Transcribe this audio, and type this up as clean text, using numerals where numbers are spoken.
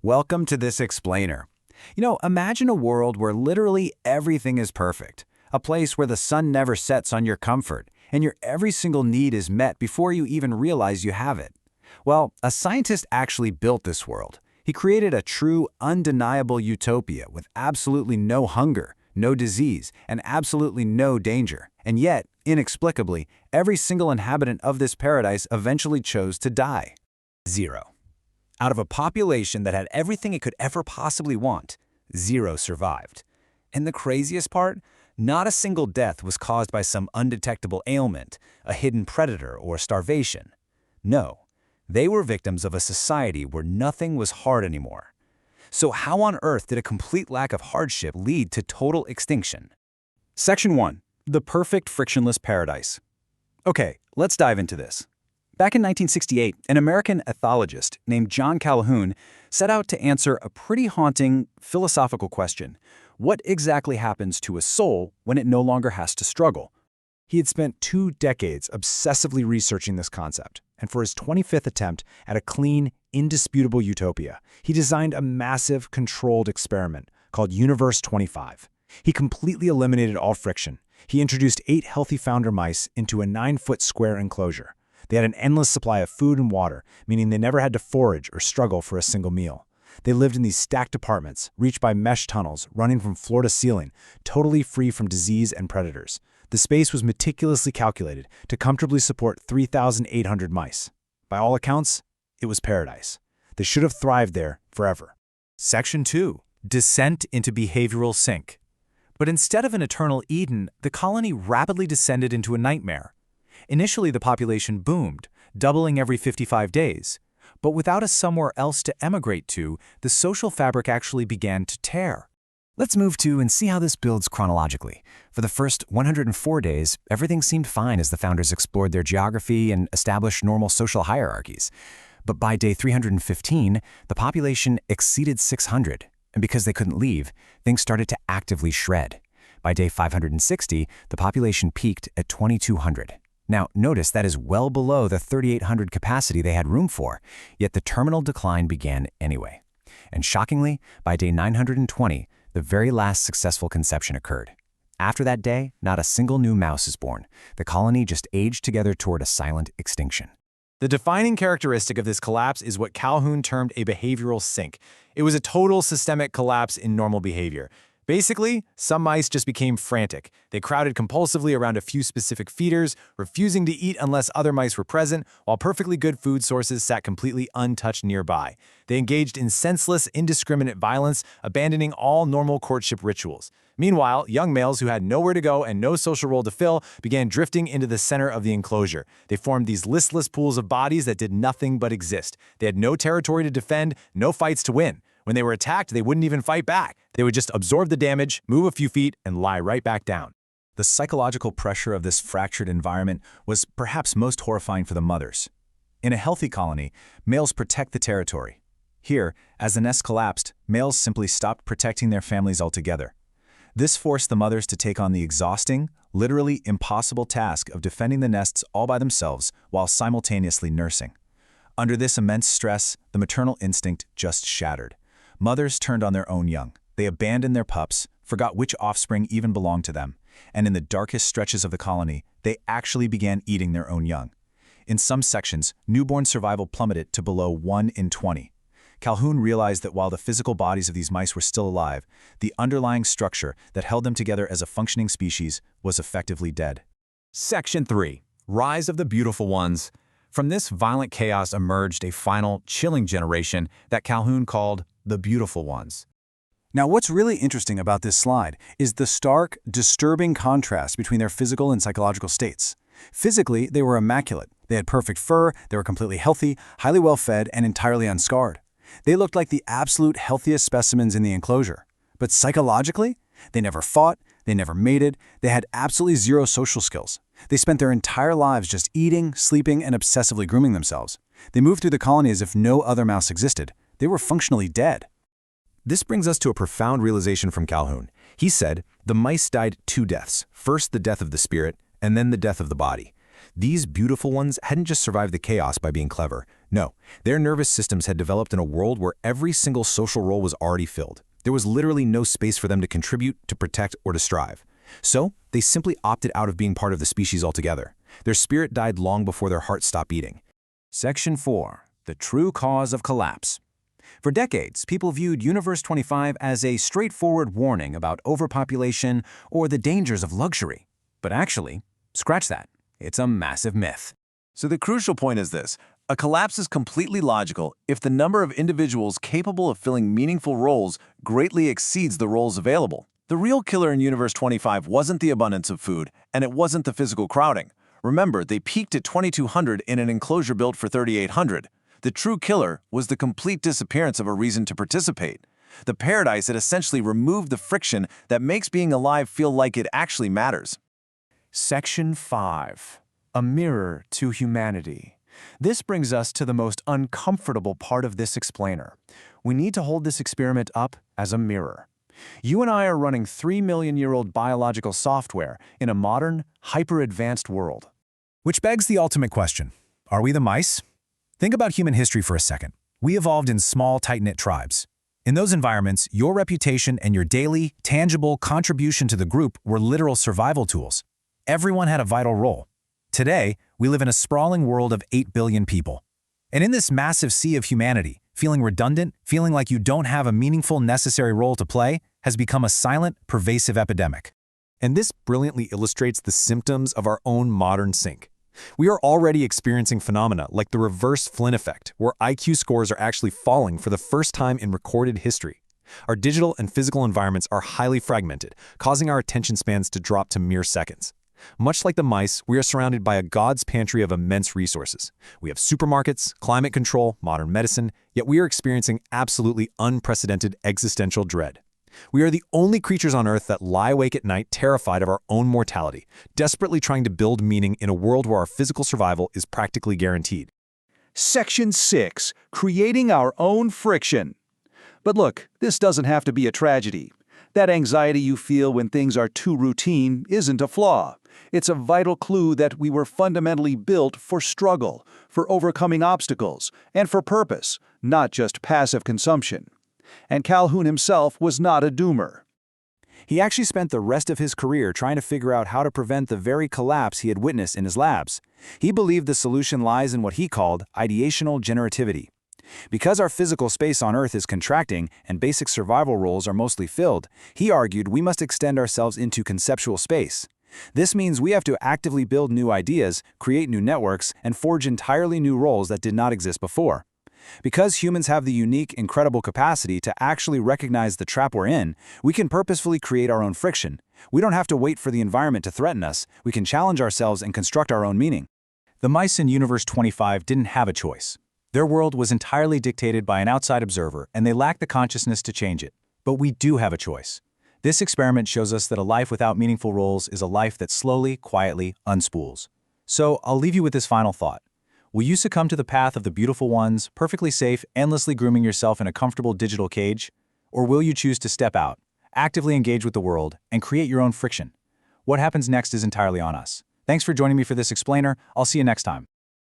Welcome to this explainer. Imagine a world where literally everything is perfect. A place where the sun never sets on your comfort, and your every single need is met before you even realize you have it. Well, a scientist actually built this world. He created a true, undeniable utopia with absolutely no hunger, no disease, and absolutely no danger. And yet, inexplicably, every single inhabitant of this paradise eventually chose to die. 0. Out of a population that had everything it could ever possibly want, 0 survived. And the craziest part? Not a single death was caused by some undetectable ailment, a hidden predator, or starvation. No, they were victims of a society where nothing was hard anymore. So how on earth did a complete lack of hardship lead to total extinction? Section 1. The perfect frictionless paradise. Okay, let's dive into this. Back in 1968, an American ethologist named John Calhoun set out to answer a pretty haunting philosophical question. What exactly happens to a soul when it no longer has to struggle? He had spent 2 decades obsessively researching this concept, and for his 25th attempt at a clean, indisputable utopia, he designed a massive, controlled experiment called Universe 25. He completely eliminated all friction. He introduced 8 healthy founder mice into a 9-foot square enclosure. They had an endless supply of food and water, meaning they never had to forage or struggle for a single meal. They lived in these stacked apartments, reached by mesh tunnels running from floor to ceiling, totally free from disease and predators. The space was meticulously calculated to comfortably support 3,800 mice. By all accounts, it was paradise. They should have thrived there forever. Section 2. Descent into behavioral sink. But instead of an eternal Eden, the colony rapidly descended into a nightmare. Initially, the population boomed, doubling every 55 days. But without a somewhere else to emigrate to, the social fabric actually began to tear. Let's move to and see how this builds chronologically. For the first 104 days, everything seemed fine as the founders explored their geography and established normal social hierarchies. But by day 315, the population exceeded 600, and because they couldn't leave, things started to actively shred. By day 560, the population peaked at 2,200. Now, notice that is well below the 3,800 capacity they had room for, yet the terminal decline began anyway. And shockingly, by day 920, the very last successful conception occurred. After that day, not a single new mouse is born. The colony just aged together toward a silent extinction. The defining characteristic of this collapse is what Calhoun termed a behavioral sink. It was a total systemic collapse in normal behavior. Basically, some mice just became frantic. They crowded compulsively around a few specific feeders, refusing to eat unless other mice were present, while perfectly good food sources sat completely untouched nearby. They engaged in senseless, indiscriminate violence, abandoning all normal courtship rituals. Meanwhile, young males who had nowhere to go and no social role to fill began drifting into the center of the enclosure. They formed these listless pools of bodies that did nothing but exist. They had no territory to defend, no fights to win. When they were attacked, they wouldn't even fight back. They would just absorb the damage, move a few feet, and lie right back down. The psychological pressure of this fractured environment was perhaps most horrifying for the mothers. In a healthy colony, males protect the territory. Here, as the nest collapsed, males simply stopped protecting their families altogether. This forced the mothers to take on the exhausting, literally impossible task of defending the nests all by themselves while simultaneously nursing. Under this immense stress, the maternal instinct just shattered. Mothers turned on their own young. They abandoned their pups, forgot which offspring even belonged to them, and in the darkest stretches of the colony, they actually began eating their own young. In some sections, newborn survival plummeted to below 1 in 20. Calhoun realized that while the physical bodies of these mice were still alive, the underlying structure that held them together as a functioning species was effectively dead. Section 3. Rise of the Beautiful Ones. From this violent chaos emerged a final, chilling generation that Calhoun called the Beautiful Ones. Now, what's really interesting about this slide is the stark, disturbing contrast between their physical and psychological states. Physically, they were immaculate. They had perfect fur, they were completely healthy, highly well-fed, and entirely unscarred. They looked like the absolute healthiest specimens in the enclosure. But psychologically, they never fought, they never mated, they had absolutely zero social skills. They spent their entire lives just eating, sleeping, and obsessively grooming themselves. They moved through the colony as if no other mouse existed. They were functionally dead. This brings us to a profound realization from Calhoun. He said, the mice died 2 deaths, first the death of the spirit, and then the death of the body. These beautiful ones hadn't just survived the chaos by being clever. No, their nervous systems had developed in a world where every single social role was already filled. There was literally no space for them to contribute, to protect, or to strive. So, they simply opted out of being part of the species altogether. Their spirit died long before their heart stopped beating. Section 4. The true cause of collapse. For decades, people viewed Universe 25 as a straightforward warning about overpopulation or the dangers of luxury. But actually, scratch that. It's a massive myth. So the crucial point is this. A collapse is completely logical if the number of individuals capable of filling meaningful roles greatly exceeds the roles available. The real killer in Universe 25 wasn't the abundance of food, and it wasn't the physical crowding. Remember, they peaked at 2,200 in an enclosure built for 3,800. The true killer was the complete disappearance of a reason to participate. The paradise had essentially removed the friction that makes being alive feel like it actually matters. Section 5. A mirror to humanity. This brings us to the most uncomfortable part of this explainer. We need to hold this experiment up as a mirror. You and I are running 3-million-year-old biological software in a modern, hyper-advanced world. Which begs the ultimate question. Are we the mice? Think about human history for a second. We evolved in small, tight-knit tribes. In those environments, your reputation and your daily, tangible contribution to the group were literal survival tools. Everyone had a vital role. Today, we live in a sprawling world of 8 billion people. And in this massive sea of humanity, feeling redundant, feeling like you don't have a meaningful, necessary role to play, has become a silent, pervasive epidemic. And this brilliantly illustrates the symptoms of our own modern sink. We are already experiencing phenomena like the reverse Flynn effect, where IQ scores are actually falling for the first time in recorded history. Our digital and physical environments are highly fragmented, causing our attention spans to drop to mere seconds. Much like the mice, we are surrounded by a God's pantry of immense resources. We have supermarkets, climate control, modern medicine, yet we are experiencing absolutely unprecedented existential dread. We are the only creatures on Earth that lie awake at night terrified of our own mortality, desperately trying to build meaning in a world where our physical survival is practically guaranteed. Section 6. Creating our own friction. But look, this doesn't have to be a tragedy. That anxiety you feel when things are too routine isn't a flaw. It's a vital clue that we were fundamentally built for struggle, for overcoming obstacles, and for purpose, not just passive consumption. And Calhoun himself was not a doomer. He actually spent the rest of his career trying to figure out how to prevent the very collapse he had witnessed in his labs. He believed the solution lies in what he called ideational generativity. Because our physical space on Earth is contracting and basic survival roles are mostly filled, he argued we must extend ourselves into conceptual space. This means we have to actively build new ideas, create new networks, and forge entirely new roles that did not exist before. Because humans have the unique, incredible capacity to actually recognize the trap we're in, we can purposefully create our own friction. We don't have to wait for the environment to threaten us. We can challenge ourselves and construct our own meaning. The mice in Universe 25 didn't have a choice. Their world was entirely dictated by an outside observer, and they lacked the consciousness to change it. But we do have a choice. This experiment shows us that a life without meaningful roles is a life that slowly, quietly unspools. So I'll leave you with this final thought. Will you succumb to the path of the beautiful ones, perfectly safe, endlessly grooming yourself in a comfortable digital cage? Or will you choose to step out, actively engage with the world, and create your own friction? What happens next is entirely on us. Thanks for joining me for this explainer. I'll see you next time.